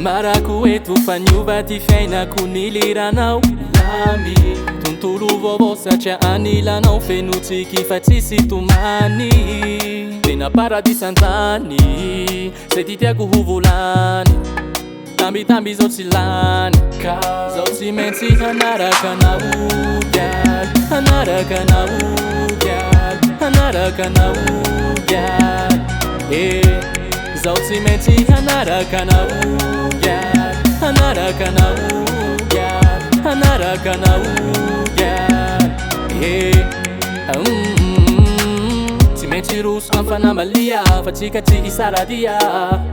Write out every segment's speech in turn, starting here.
Namaraku eto faniova ty fiainako niliranao lamy tontolo vaovao satria anilanao fenotsiky fa tsisy tomany tena paradisy an-tany zay ty tiako ho volany tambitamby zao tsy lany ka zao tsy maintsy hanaraka anao gialy hanaraka anao gialy hanaraka anao gialy zao tsy maintsy hanaraka anao gialy hanaraka anao gialy hanaraka anao gialy tsy maintsy roso amy fanamalia fa tsika tsy hisaradia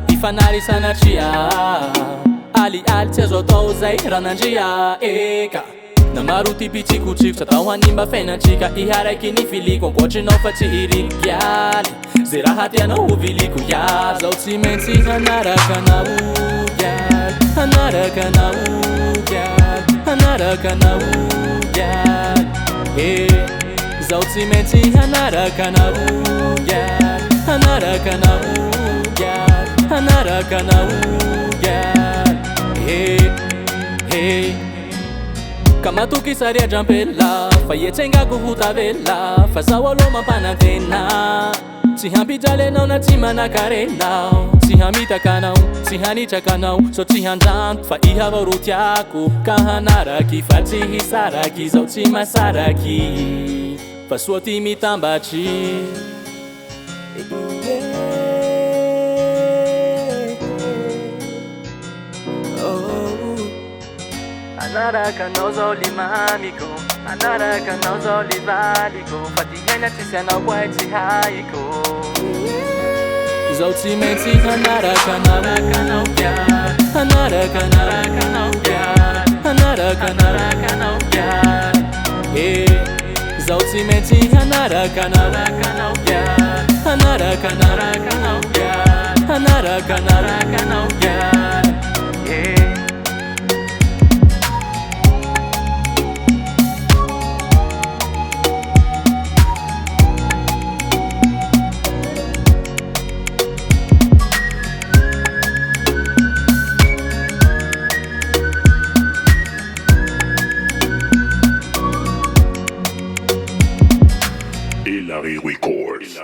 hifanary sanatria alialy tsy azo atao zay ranandria eka na maro ty pitsikotsiko tsy atao hanimba fiainatsika iharaiky ny filiko ankoatrinao fa tsy hiriky gialy zay raha tianao ho viliko gialy zao tsy maintsy hanaraka anao gialy hanaraka anao gialy hanaraka anao gialy zao tsy maintsy hanaraka anao gialy hanaraka anao gialy hanaraka anao gialy kamatoky sary adrampela fa ietsengako ho tavela fa zaho aloha mampanantena tsy hampijalenao na tsy manakarenao tsy hamitakanao tsy hanitrakanao so tsy handranto fa iha vao ro tiako ka hanaraky fa tsy hisaraky zao tsy masaraky fa soa ty mitambatry hanaraka anao zao limamiko hanaraka anao zao livaliko fa ty haina tsisy anao koa tsy haiko zao tsy maintsy hanaraka anao gialy hanaraka anao gialy hanaraka anao gialy zao tsy maintsy hanaraka anao gialy hanaraka anao gialy hanaraka anao gialy Ilari Records.